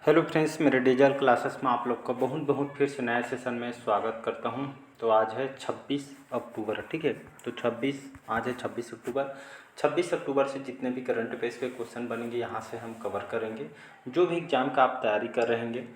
Hello friends, मेरे digital classes में आप लोग का बहुत बहुत फिर से नए सेशन में स्वागत करता हूं। तो आज है 26 अक्टूबर, ठीक है। तो आज है 26 अक्टूबर। 26 अक्टूबर से जितने भी करंट अफेयर्स के क्वेश्चन बनेंगे यहाँ से हम कवर करेंगे। जो भी एग्ज़ाम का आप तैयारी कर रहे हैं,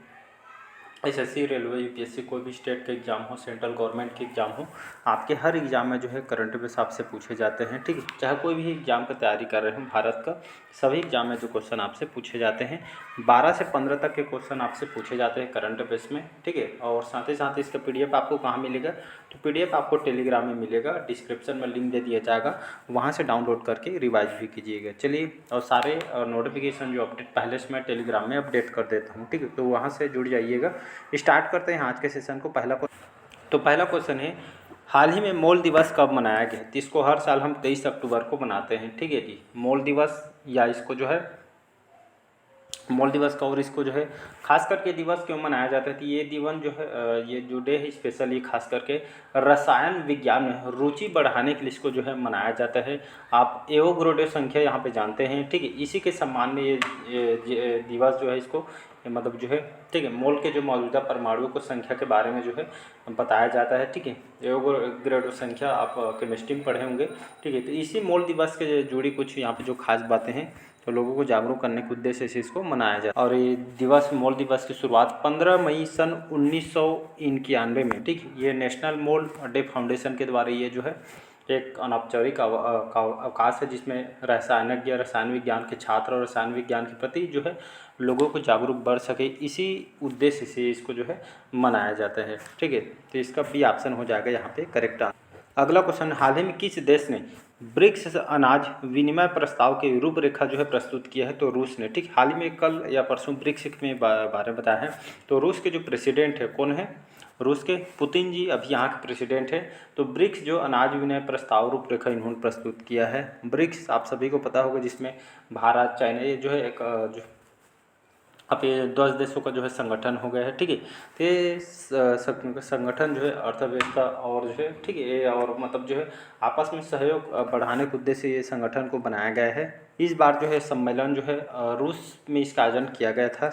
एसएससी, रेलवे, यूपीएससी, कोई भी स्टेट का एग्ज़ाम हो, सेंट्रल गवर्नमेंट के एग्ज़ाम हो, आपके हर एग्ज़ाम में जो है करंट अफेयर्स आपसे पूछे जाते हैं, ठीक है। चाहे कोई भी एग्ज़ाम का तैयारी कर रहे हो भारत का, सभी एग्ज़ाम में जो क्वेश्चन आपसे पूछे जाते हैं 12 से 15 तक के क्वेश्चन आपसे पूछे जाते हैं करंट अफेयर्स में, ठीक है। और साथ ही साथ इसका पीडीएफ आपको कहाँ मिलेगा? तो पीडीएफ आपको टेलीग्राम में मिलेगा, डिस्क्रिप्शन में लिंक दे दिया जाएगा, वहाँ से डाउनलोड करके रिवाइज भी कीजिएगा। चलिए, और सारे नोटिफिकेशन जो अपडेट पहले से मैं टेलीग्राम में अपडेट कर देता हूँ, ठीक है। तो वहाँ से जुड़ जाइएगा। स्टार्ट करते हैं आज के सेशन को। पहला क्वेश्चन है, हाल ही में मौल दिवस कब मनाया गया? तो इसको हर साल हम 23 अक्टूबर को मनाते हैं, ठीक है जी। मौल दिवस, या इसको जो है मौल दिवस का, और इसको जो है खास करके दिवस क्यों मनाया जाता है? तो ये दिवस जो है ये जो डे है स्पेशली खास करके रसायन विज्ञान में रुचि बढ़ाने के लिए इसको जो है मनाया जाता है। आप एवोगैड्रो संख्या यहाँ पे जानते हैं, ठीक है। इसी के सम्मान में ये दिवस जो है इसको मतलब जो है, ठीक है, मोल के जो मौजूदा परमाणुओं को संख्या के बारे में जो है बताया जाता है, ठीक है। एवोगैड्रो संख्या आप केमिस्ट्री में पढ़े होंगे, ठीक है। तो इसी मोल दिवस के जुड़ी कुछ यहाँ पे जो खास बातें हैं, तो लोगों को जागरूक करने के उद्देश्य से इसको मनाया जाता है। और ये दिवस, मौल दिवस की शुरुआत 15 मई सन 1991 में, ठीक है, ये नेशनल मोल डे फाउंडेशन के द्वारा ये जो है एक अनौपचारिक अवकाश है, जिसमें रसायनज्ञ, रसायन विज्ञान के छात्र और रसायन विज्ञान के प्रति जो है लोगों को जागरूक बढ़ सके, इसी उद्देश्य से इसको जो है मनाया जाता है, ठीक है। तो इसका बी ऑप्शन हो जाएगा यहाँ पे करेक्ट आंसर। अगला क्वेश्चन, हाल ही में किस देश ने ब्रिक्स अनाज विनिमय प्रस्ताव की रूपरेखा जो है प्रस्तुत किया है? तो रूस ने, ठीक। हाल ही में कल या परसों ब्रिक्स में बारे में बताया है। तो रूस के जो प्रेसिडेंट है, कौन है? रूस के पुतिन जी अभी यहाँ के प्रेसिडेंट है। तो ब्रिक्स जो अनाज विनिमय प्रस्ताव रूपरेखा इन्होंने प्रस्तुत किया है। ब्रिक्स आप सभी को पता होगा, जिसमें भारत, चाइना, ये जो है एक जो अब ये 10 देशों का जो है संगठन हो गया है, ठीक है। तो ये संगठन जो है अर्थव्यवस्था और जो है, ठीक है, ये और मतलब जो है आपस में सहयोग बढ़ाने के उद्देश्य से ये संगठन को बनाया गया है। इस बार जो है सम्मेलन जो है रूस में इसका आयोजन किया गया था।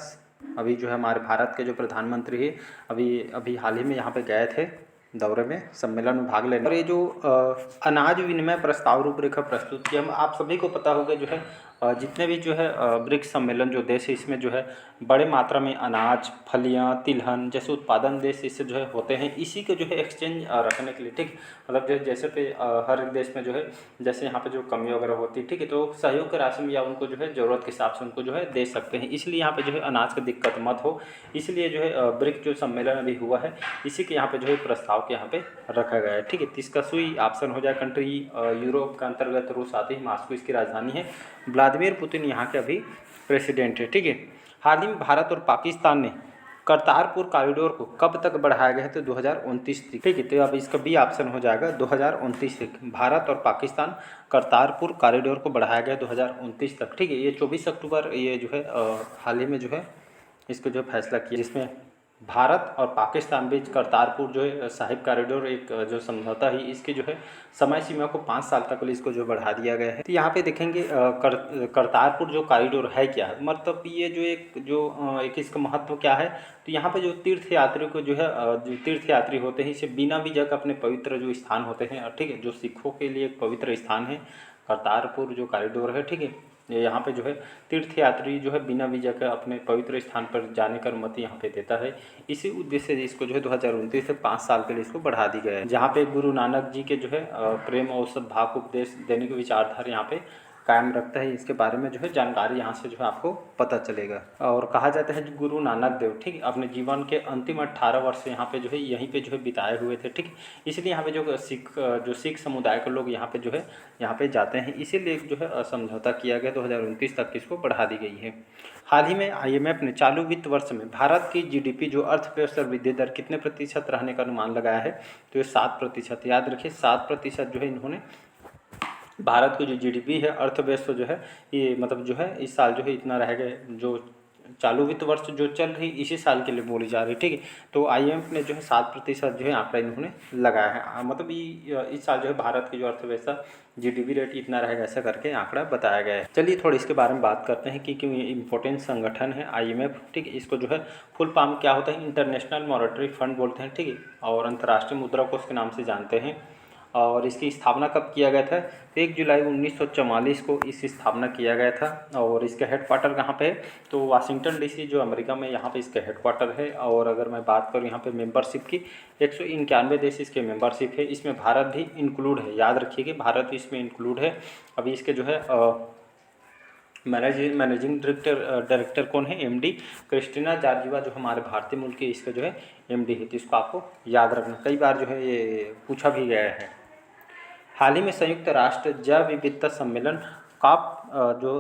अभी जो है हमारे भारत के जो प्रधानमंत्री है अभी हाल ही में यहाँ पे गए थे दौरे में, सम्मेलन में भाग लेने। और ये जो अनाज विनिमय प्रस्ताव रूपरेखा प्रस्तुत किया, हम आप सभी को पता होगा जो है जितने भी जो है ब्रिक्स सम्मेलन जो देश है, इसमें जो है बड़े मात्रा में अनाज, फलियां, तिलहन जैसे उत्पादन देश इससे जो है होते हैं, इसी के जो है एक्सचेंज रखने के लिए, ठीक। मतलब जो है जैसे पे हर एक देश में जो है जैसे यहाँ पे जो कमी वगैरह होती है, ठीक है, तो सहयोग के राशि में या उनको जो है ज़रूरत के हिसाब से उनको जो है दे सकते हैं। इसलिए यहाँ पे जो है अनाज की दिक्कत मत हो, इसलिए जो है ब्रिक्स जो सम्मेलन अभी हुआ है, इसी के यहाँ पे जो है प्रस्ताव के यहाँ पे रखा गया है, ठीक है। तो इसका सही ऑप्शन हो जाए कंट्री यूरोप का अंतर्गत रूस आती है, मॉस्को इसकी राजधानी है। व्लादिमीर पुतिन यहाँ के अभी प्रेसिडेंट है, ठीक है। हाल ही में भारत और पाकिस्तान ने करतारपुर कॉरिडोर को कब तक बढ़ाया गया है? तो 2029 तक, ठीक है। तो अब इसका बी ऑप्शन हो जाएगा 2029 तक। भारत और पाकिस्तान करतारपुर कॉरिडोर को बढ़ाया गया 2029 तक, ठीक है। ये 24 अक्टूबर ये जो है हाल ही में जो है इसको जो फैसला किया, जिसमें भारत और पाकिस्तान बीच करतारपुर जो है साहिब कॉरिडोर एक जो समझौता है, इसकी जो है समय सीमा को 5 साल तक के लिए इसको जो बढ़ा दिया गया है। तो यहाँ पे देखेंगे करतारपुर जो कॉरिडोर है क्या है, मतलब ये जो एक इसका महत्व क्या है। तो यहाँ पे जो तीर्थ यात्रियों को जो है जो तीर्थ यात्री होते हैं, इसे बिना वीज़ा के अपने पवित्र जो स्थान होते हैं, ठीक है, जो सिखों के लिए एक पवित्र स्थान है करतारपुर जो कॉरिडोर है, ठीक है। यहाँ पे जो है तीर्थ यात्री जो है बिना वीज़ा के अपने पवित्र स्थान पर जाने की अनुमति यहाँ पे देता है। इसी उद्देश्य से इसको जो है 2029 से 5 साल के लिए इसको बढ़ा दी गया है। जहाँ पे गुरु नानक जी के जो है प्रेम और सद्भाव को उपदेश देने की विचारधारा यहाँ पे कायम रखता है। इसके बारे में जो है जानकारी यहाँ से जो है आपको पता चलेगा। और कहा जाता है कि गुरु नानक देव, ठीक, अपने जीवन के अंतिम 18 वर्ष यहाँ पे जो है यहीं पे जो है बिताए हुए थे, ठीक। इसलिए यहाँ पे जो सिख समुदाय के लोग यहाँ पे जो है यहाँ पे जाते हैं, इसीलिए जो है समझौता किया गया 2029 तक इसको बढ़ा दी गई है। हाल ही में IMF ने चालू वित्त वर्ष में भारत की GDP जो अर्थव्यवस्था वृद्धि दर कितने प्रतिशत रहने का अनुमान लगाया है? तो ये 7%। याद रखिए 7% जो है इन्होंने भारत की जो GDP है, अर्थव्यवस्था जो है ये मतलब जो है इस साल जो है इतना रहेगा, जो चालू वित्त वर्ष जो चल रही इसी साल के लिए बोली जा रही है, ठीक है। तो IMF ने जो है 7% जो है आंकड़ा इन्होंने लगाया है, मतलब इस साल जो है भारत की जो अर्थव्यवस्था GDP रेट इतना रहेगा ऐसा करके आंकड़ा बताया गया है। चलिए थोड़ी इसके बारे में बात करते हैं कि क्यों ये इम्पोर्टेंट संगठन है IMF, ठीक है। इसको जो है फुल फॉर्म क्या होता है, इंटरनेशनल मॉनेटरी फंड बोलते हैं, ठीक है, और अंतर्राष्ट्रीय मुद्रा कोष के नाम से जानते हैं। और इसकी स्थापना कब किया गया था, 1 जुलाई 1944 को इसकी स्थापना किया गया था। और इसका हेडक्वार्टर कहाँ पे है, तो वाशिंगटन DC जो अमेरिका में, यहाँ पे इसका हेडक्वार्टर है। और अगर मैं बात करूँ यहाँ पे मेंबरशिप की, 191 देश इसके मेंबरशिप है, इसमें भारत भी इंक्लूड है, याद रखिए भारत भी इसमें इंक्लूड है। अभी इसके जो है मैनेजिंग डायरेक्टर कौन है, MD क्रिस्टिना जॉर्जिवा, जो हमारे भारतीय मूल के इसका जो है MD है। तो इसको आपको याद रखना, कई बार जो है ये पूछा भी गया है। हाल ही में संयुक्त राष्ट्र जैव विविधता सम्मेलन COP जो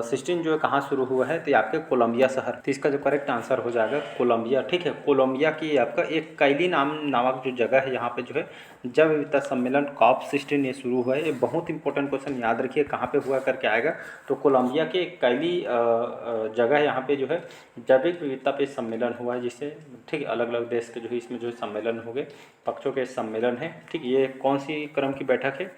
16 जो है कहाँ शुरू हुआ है, तो आपके कोलंबिया शहर, तो इसका जो करेक्ट आंसर हो जाएगा कोलंबिया, ठीक है। कोलंबिया की आपका एक कैली नामक जो जगह है, यहाँ पे जो है जैव विविधता सम्मेलन COP 16 ये शुरू हुआ है। ये बहुत इंपॉर्टेंट क्वेश्चन, याद रखिए कहाँ पे हुआ करके आएगा, तो कोलंबिया के एक कैली जगह यहाँ पे जो है जैविक विविधता पे सम्मेलन हुआ है, जिससे ठीक है अलग अलग देश के जो है इसमें जो सम्मेलन हो गए, पक्षों के सम्मेलन है, ठीक। ये कौन सी क्रम की बैठक है,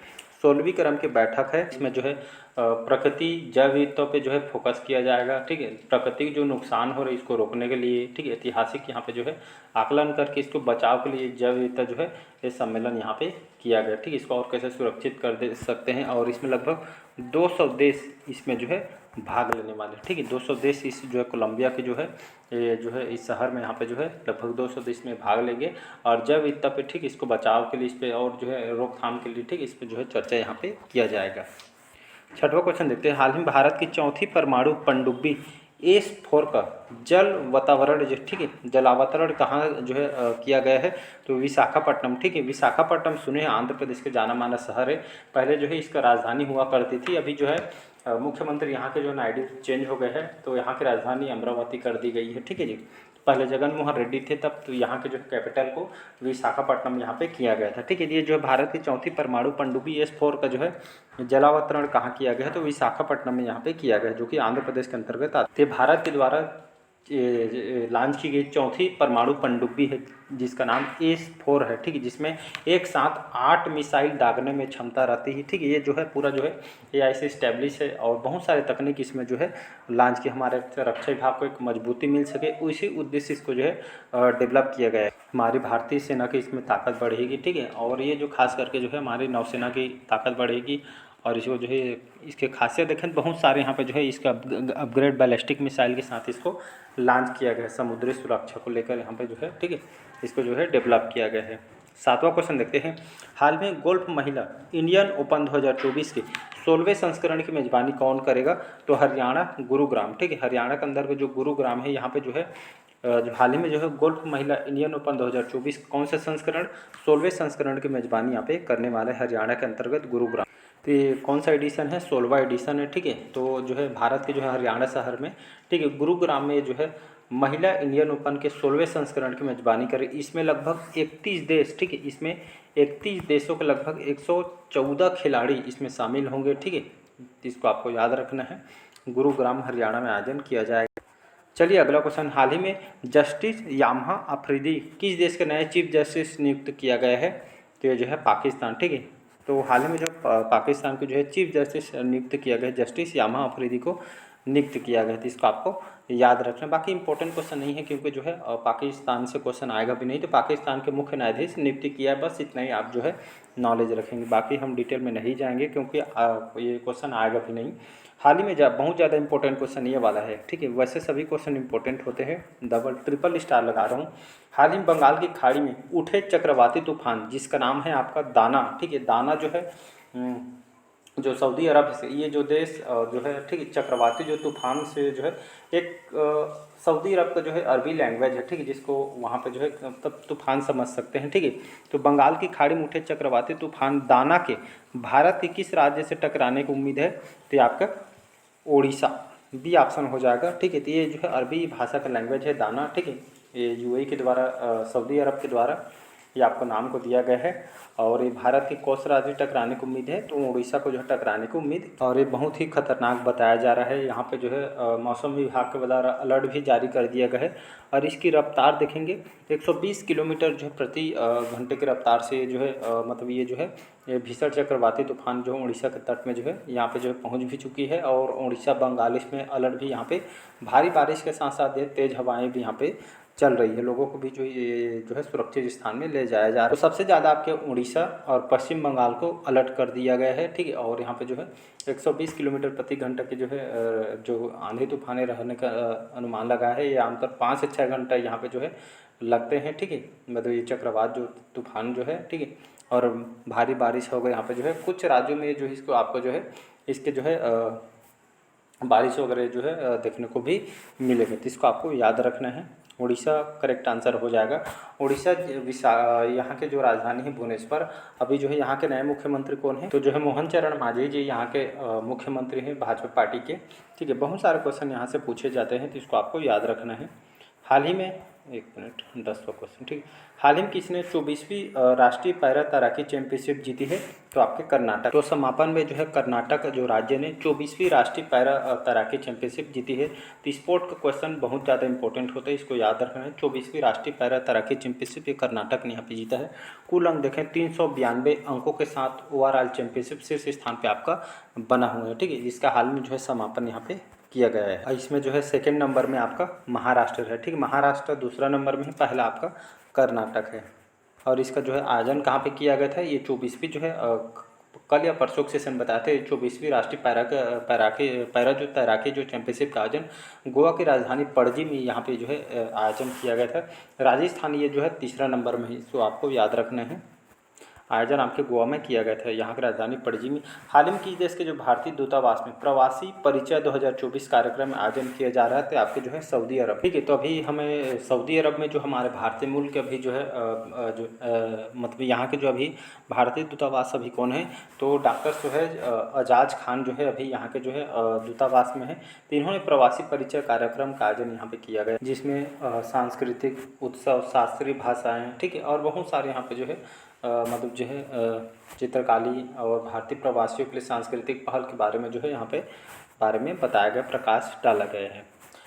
16वीं क्रम की बैठक है। इसमें जो है प्रकृति जैव विविधता पे जो है फोकस किया जाएगा, ठीक है। प्रकृति की जो नुकसान हो रही है इसको रोकने के लिए, ठीक है, ऐतिहासिक यहाँ पे जो है आकलन करके इसको बचाव के लिए जैव विविधता जो है ये सम्मेलन यहाँ पे किया गया, ठीक है। इसको और कैसे सुरक्षित कर दे सकते हैं, और इसमें लगभग 200 देश इसमें जो है भाग लेने वाले, ठीक है। 200 देश इस जो है कोलंबिया के जो है ये जो है इस शहर में यहाँ पे जो है लगभग 200 देश में भाग लेंगे, और जैव विविधता पे ठीक इसको बचाव के लिए इस पे और जो है रोकथाम के लिए ठीक इस पे जो है चर्चा यहाँ पे किया जाएगा। छठवां क्वेश्चन देखते हैं, हाल ही में भारत की चौथी परमाणु पनडुब्बी S4 का जल वातावरण जो ठीक है जलावतरण कहाँ जो है किया गया है, तो विशाखापट्टनम, ठीक है। विशाखापट्टनम सुने आंध्र प्रदेश के जाना माना शहर है, पहले जो है इसका राजधानी हुआ करती थी, अभी जो है मुख्यमंत्री यहाँ के जो नायडू चेंज हो गए हैं, तो यहाँ की राजधानी अमरावती कर दी गई है, ठीक है जी। पहले जगन मोहन रेड्डी थे तब, तो यहाँ के जो कैपिटल को विशाखापट्टनम यहाँ पे किया गया था, ठीक है। ये जो है भारत की चौथी परमाणु पनडुब्बी S4 का जो है जलावतरण कहाँ किया गया है, तो विशाखापट्टनम में यहाँ पे किया गया, जो कि आंध्र प्रदेश के अंतर्गत आते। भारत के द्वारा लॉन्च की गई चौथी परमाणु पनडुब्बी है, जिसका नाम S4 है, ठीक है, जिसमें एक साथ 8 मिसाइल दागने में क्षमता रहती है, ठीक है। ये जो है पूरा जो है AI से स्टैब्लिश है, और बहुत सारे तकनीक इसमें जो है लॉन्च की, हमारे रक्षा विभाग को एक मजबूती मिल सके, उसी उद्देश्य इसको जो है डेवलप किया गया है। हमारी भारतीय सेना की इसमें ताकत बढ़ेगी, ठीक है, और ये जो खास करके जो है हमारी नौसेना की ताकत बढ़ेगी, और इसको जो है इसके खासियत देखें बहुत सारे यहाँ पे जो है इसका अपग्रेड बैलिस्टिक मिसाइल के साथ इसको लॉन्च किया गया है, समुद्री सुरक्षा को लेकर यहाँ पे जो है ठीक है इसको जो है डेवलप किया गया है। सातवां क्वेश्चन देखते हैं, हाल में गोल्फ महिला इंडियन ओपन 2024 के 16वें संस्करण की मेजबानी कौन करेगा, तो हरियाणा गुरुग्राम, ठीक है। हरियाणा के अंदर जो गुरुग्राम है यहाँ पे जो है जो हाल ही में जो है गोल्फ महिला इंडियन ओपन 2024 कौन सा संस्करण, 16वें संस्करण की मेजबानी यहाँ पे करने वाला है हरियाणा के अंतर्गत गुरुग्राम। तो ये कौन सा एडिशन है, 16वां एडिशन है, ठीक है। तो जो है भारत के जो है हरियाणा शहर में ठीक है गुरुग्राम में जो है महिला इंडियन ओपन के 16वें संस्करण की मेजबानी करे। इसमें लगभग 31 देश, ठीक है, इसमें 31 देशों के लगभग 114 खिलाड़ी इसमें शामिल होंगे, ठीक है। इसको आपको याद रखना है, गुरुग्राम हरियाणा में आयोजन किया जाएगा। चलिए अगला क्वेश्चन, हाल ही में जस्टिस यामहा अफरीदी किस देश के नए चीफ जस्टिस नियुक्त किया गया है, तो ये जो है पाकिस्तान, ठीक है। तो हाल ही में जो पाकिस्तान के जो है चीफ जस्टिस नियुक्त किया गया, जस्टिस यामहा अफरीदी को नियुक्त किया गया था, इसको आपको याद रखना। बाकी इंपॉर्टेंट क्वेश्चन नहीं है, क्योंकि जो है पाकिस्तान से क्वेश्चन आएगा भी नहीं, तो पाकिस्तान के मुख्य न्यायाधीश नियुक्त किया है, बस इतना ही आप जो है नॉलेज रखेंगे। बाकी हम डिटेल में नहीं जाएंगे, क्योंकि ये क्वेश्चन आएगा भी नहीं। हाल ही में बहुत ज़्यादा इंपॉर्टेंट क्वेश्चन ये वाला है, ठीक है। वैसे सभी क्वेश्चन इंपॉर्टेंट होते हैं, डबल ट्रिपल स्टार लगा रहा हूँ। हाल ही में बंगाल की खाड़ी में उठे चक्रवाती तूफान, जिसका नाम है आपका दाना, ठीक है। दाना जो है जो सऊदी अरब से ये जो देश जो है ठीक है चक्रवाती जो तूफान से जो है एक सऊदी अरब का जो है अरबी लैंग्वेज है, ठीक है, जिसको वहाँ पे जो है तब तूफान समझ सकते हैं, ठीक है। तो बंगाल की खाड़ी में उठे चक्रवाती तूफान दाना के भारत के किस राज्य से टकराने की उम्मीद है, तो ये आपका ओडिशा, बी ऑप्शन हो जाएगा, ठीक है। तो ये जो है अरबी भाषा का लैंग्वेज है दाना, ठीक है। ये UAE के द्वारा सऊदी अरब के द्वारा ये आपको नाम को दिया गया है। और ये भारत के कौन सा राज्य टकराने की उम्मीद है, तो उड़ीसा को जो है टकराने की उम्मीद। और ये बहुत ही खतरनाक बताया जा रहा है। यहाँ पे जो है मौसम विभाग के द्वारा अलर्ट भी जारी कर दिया गया है। और इसकी रफ्तार देखेंगे 120 किलोमीटर जो है प्रति घंटे की रफ्तार से जो है मतलब ये जो है ये भीषण चक्रवाती तूफान जो उड़ीसा के तट में जो है यहाँ पे जो है पहुँच भी चुकी है। और उड़ीसा बंगाल इसमें अलर्ट भी यहाँ पे भारी बारिश के साथ साथ तेज़ हवाएं भी यहाँ पे चल रही है। लोगों को भी जो ये जो है सुरक्षित स्थान में ले जाया जा रहा है। तो सबसे ज़्यादा आपके उड़ीसा और पश्चिम बंगाल को अलर्ट कर दिया गया है, ठीक है। और यहाँ पे जो है 120 किलोमीटर प्रति घंटा की जो है जो आंधी तूफानें रहने का अनुमान लगा है। ये आमतौर 5 से 6 घंटा यहाँ पे जो है लगते हैं, ठीक है। मतलब ये चक्रवात जो तूफान जो है, ठीक है। और भारी बारिश हो गई यहाँ पे जो है कुछ राज्यों में जो इसको आपको जो है इसके जो है बारिश वगैरह जो है देखने को भी मिलेगी। तो इसको आपको याद रखना है। उड़ीसा करेक्ट आंसर हो जाएगा। उड़ीसा यहाँ के जो राजधानी है भुवनेश्वर। अभी जो है यहाँ के नए मुख्यमंत्री कौन है, तो जो है मोहन चरण मांझी जी यहाँ के मुख्यमंत्री हैं भाजपा पार्टी के, ठीक है। बहुत सारे क्वेश्चन यहाँ से पूछे जाते हैं, तो इसको आपको याद रखना है। हाल ही में 10वां क्वेश्चन, ठीक। हाल ही में किसने 24वीं राष्ट्रीय पैरा तैराकी चैंपियनशिप जीती है, तो आपके कर्नाटक। तो समापन में जो है कर्नाटक जो राज्य ने 24वीं राष्ट्रीय पैरा तैराकी चैंपियनशिप जीती है। तो स्पोर्ट का क्वेश्चन बहुत ज़्यादा इंपॉर्टेंट होता है, इसको याद रखना है। 24वीं राष्ट्रीय पैरा तैराकी चैंपियनशिप ये कर्नाटक ने यहाँ पे जीता है। कुल अंक देखें 392 अंकों के साथ ओवरऑल चैंपियनशिप शीर्ष स्थान पर आपका बना हुआ है, ठीक है। जिसका हाल में जो है समापन यहाँ पे किया गया है। और इसमें जो है सेकंड नंबर में आपका महाराष्ट्र है, ठीक। महाराष्ट्र दूसरा नंबर में है, पहला आपका कर्नाटक है। और इसका जो है आयोजन कहाँ पे किया गया था, ये 24वीं जो है कल या परसों के सेशन बताए थे। 24वीं राष्ट्रीय पैरा जो तैराकी जो चैंपियनशिप का आयोजन गोवा की राजधानी पणजी में यहाँ पे जो है आयोजन किया गया था। राजस्थान ये जो है तीसरा नंबर में है, इसको आपको याद रखना है। आयोजन आपके गोवा में किया गया था, यहाँ की राजधानी पणजी में। हाल ही में किस देश के जो भारतीय दूतावास में प्रवासी परिचय 2024 कार्यक्रम में आयोजन किया जा रहा है, तो आपके जो है सऊदी अरब, ठीक है। तो अभी हमें सऊदी अरब में जो हमारे भारतीय मूल के अभी जो है मतलब यहाँ के जो अभी भारतीय दूतावास अभी कौन है, तो डॉक्टर सुहेज एजाज खान जो है अभी यहाँ के जो है दूतावास में है। तो इन्होंने प्रवासी परिचय कार्यक्रम का आयोजन यहाँ पे किया गया, जिसमें सांस्कृतिक उत्सव, शास्त्रीय भाषाएँ, ठीक है। और बहुत सारे यहाँ पे जो है मतलब जो है चित्रकारी और भारतीय प्रवासियों के लिए सांस्कृतिक पहल के बारे में जो है यहाँ पे बारे में बताया गया, प्रकाश डाला गया है।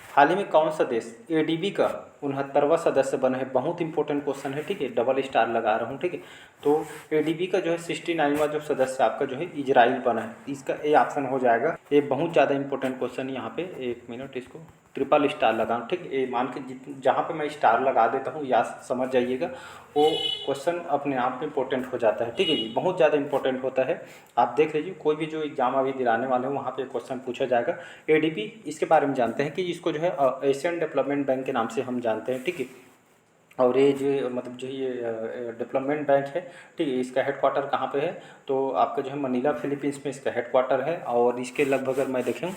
हाल ही में कौन सा देश एडीबी का 69वां सदस्य बना है, बहुत इंपॉर्टेंट क्वेश्चन है, ठीक है। डबल स्टार लगा रहा हूँ, ठीक है। तो एडीबी का जो है 69वां जो सदस्य आपका जो है इजराइल बना है, इसका ए ऑप्शन हो जाएगा। ये बहुत ज़्यादा इंपॉर्टेंट क्वेश्चन यहाँ पे, 1 मिनट इसको ट्रिपल स्टार लगाऊँ, ठीक। ये मान के जहाँ पे मैं स्टार लगा देता हूँ या समझ जाइएगा, वो क्वेश्चन अपने आप में इंपॉर्टेंट हो जाता है, ठीक है जी। बहुत ज़्यादा इंपॉर्टेंट होता है, आप देख लीजिए कोई भी जो एग्जाम अभी दिलाने वाले हो वहाँ पे क्वेश्चन पूछा जाएगा। एडीबी इसके बारे में जानते हैं कि इसको जो है एशियन डेवलपमेंट बैंक के नाम से हम जानते हैं, ठीक है। और ये जो मतलब जो ये डेवलपमेंट बैंक है, ठीक है, इसका हेडक्वार्टर कहाँ पे है, तो आपका जो है मनीला फिलीपींस में इसका हेडक्वार्टर है। और इसके लगभग अगर मैं देखें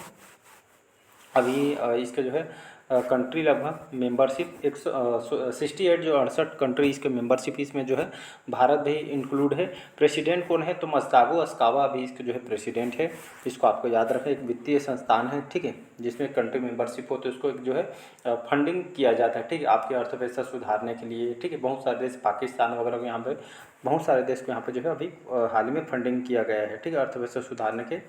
अभी इसके जो है कंट्री लगभग मेंबरशिप 168 जो 68 कंट्री इसके मेंबरशिप इसमें जो है भारत भी इंक्लूड है। प्रेसिडेंट कौन है, तो मस्तागो अस्कावा अभी इसके जो है प्रेसिडेंट है। इसको आपको याद रखें, एक वित्तीय संस्थान है, ठीक है, जिसमें कंट्री मेंबरशिप होती है, उसको एक जो है फंडिंग किया जाता है, ठीक है, आपकी अर्थव्यवस्था सुधारने के लिए, ठीक है। बहुत सारे देश पाकिस्तान वगैरह यहाँ पे बहुत सारे देश को यहाँ पे जो है अभी हाल ही में फंडिंग किया गया है, ठीक है, अर्थव्यवस्था सुधारने के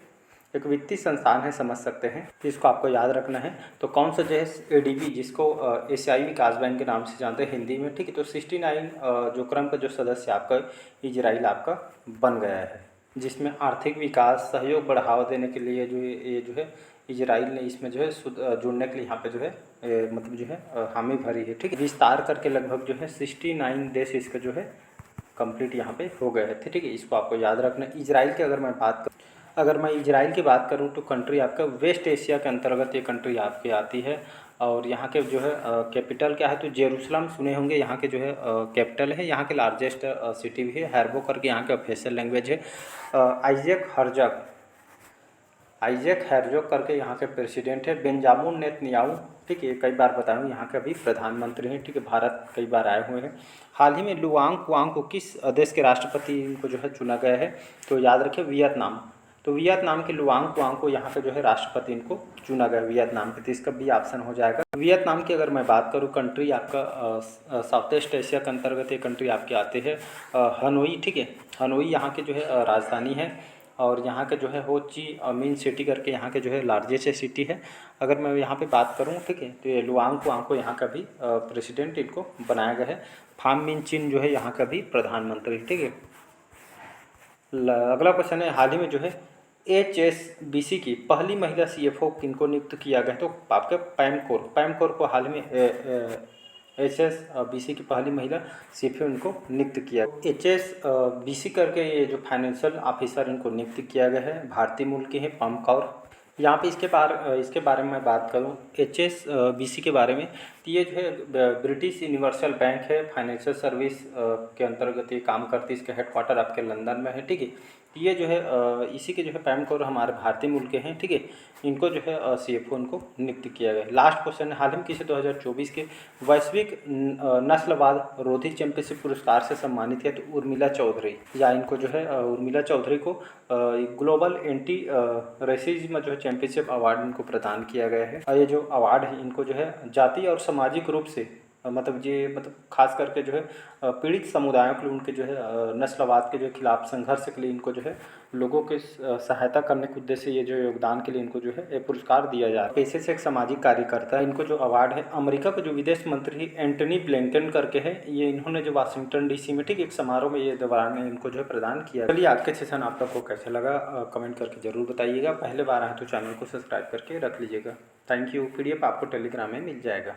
एक वित्तीय संस्थान है, समझ सकते हैं। इसको आपको याद रखना है। तो कौन सा जो है एडीबी, जिसको एशियाई विकास बैंक के नाम से जानते हैं हिंदी में, ठीक है। तो 69 जो क्रम का जो सदस्य आपका इजराइल आपका बन गया है, जिसमें आर्थिक विकास सहयोग बढ़ावा देने के लिए जो ये जो है इजराइल ने इसमें जो है जुड़ने के लिए यहाँ पे जो है मतलब जो है हामी भरी है, ठीक है। विस्तार करके लगभग जो है 69 देश इसका जो है कंप्लीट यहाँ पे हो गए थे, ठीक है। इसको आपको याद रखना है। इजराइल की अगर मैं इजराइल की बात करूं तो कंट्री आपका वेस्ट एशिया के अंतर्गत ये कंट्री आपकी आती है। और यहाँ के जो है कैपिटल क्या है, तो जेरूसलम सुने होंगे, यहाँ के जो है कैपिटल है। यहाँ के लार्जेस्ट सिटी भी है, हैरबो करके यहाँ के ऑफिशियल लैंग्वेज है। आइजैक हेरजोग करके यहाँ के प्रेसिडेंट है। बेंजामिन नेतन्याहू, ठीक है, कई बार बताया हूँ, यहाँ के अभी प्रधानमंत्री हैं, ठीक है, भारत कई बार आए हुए हैं। हाल ही में लुआंग क्वांग को किस देश के राष्ट्रपति को जो है चुना गया है, तो याद रखें वियतनाम। तो वियतनाम के लुआंग क्वांग को यहाँ पे जो है राष्ट्रपति इनको चुना गया वियतनाम के, तो इसका बी ऑप्शन हो जाएगा वियतनाम की अगर मैं बात करूँ, कंट्री आपका साउथ ईस्ट एशिया के अंतर्गत ये कंट्री आपके आते हैं हनोई, ठीक है। हनोई यहाँ के जो है राजधानी है, और यहाँ के जो है हो ची मिन सिटी करके यहाँ के जो है लार्जेस्ट सिटी है। अगर मैं यहाँ पे बात करूँ, ठीक है, तो ये लुआंग कुआंग को यहाँ का भी प्रेसिडेंट इनको बनाया गया है। फाम मिन चिन जो है यहाँ का भी प्रधानमंत्री, ठीक है। अगला क्वेश्चन है, हाल ही में जो है HSBC की पहली महिला CFO किनको नियुक्त किया गया है? तो आपके पैम कौर को हाल ही में HSBC की पहली महिला CFO इनको नियुक्त किया। HSBC करके ये जो फाइनेंशियल ऑफिसर इनको नियुक्त किया गया है, भारतीय मूल के हैं पैम कौर। यहाँ पे इसके बारे में मैं बात करूँ HSBC के बारे में, तो ये जो है ब्रिटिश यूनिवर्सल बैंक है, फाइनेंशियल सर्विस के अंतर्गत ये काम करती है। इसके हेडक्वार्टर आपके लंदन में है, ठीक है। तो ये जो है इसी के जो है पैम कौर हमारे भारतीय मूल के हैं, ठीक है। इनको जो है CFO इनको नियुक्त किया गया है। लास्ट क्वेश्चन है, हाल ही में किसे 2024 के वैश्विक नस्लवाद रोधी चैंपियनशिप पुरस्कार से सम्मानित है? तो उर्मिला चौधरी, या इनको जो है उर्मिला चौधरी को ग्लोबल एंटी रेसिज्म जो है चैंपियनशिप अवार्ड इनको प्रदान किया गया है। और ये जो अवार्ड है इनको जो है जातीय और सामाजिक रूप से मतलब खास करके जो है पीड़ित समुदायों के लिए, उनके जो है नस्लवाद के जो खिलाफ संघर्ष के लिए इनको जो है लोगों के सहायता करने के उद्देश्य से ये जो योगदान के लिए इनको जो है पुरस्कार दिया जा रहा है। पेशे से एक सामाजिक कार्यकर्ता है। इनको जो अवार्ड है अमेरिका के जो विदेश मंत्री एंटनी ब्लिंकन करके है, ये इन्होंने जो वाशिंगटन DC में, ठीक, एक समारोह में ये दौरान इनको जो है प्रदान किया। चलिए, आज के सेशन आप लोग को कैसे लगा कमेंट करके जरूर बताइएगा। पहले बार आए तो चैनल को सब्सक्राइब करके रख लीजिएगा। Thank you. PDF आपको टेलीग्राम में मिल जाएगा।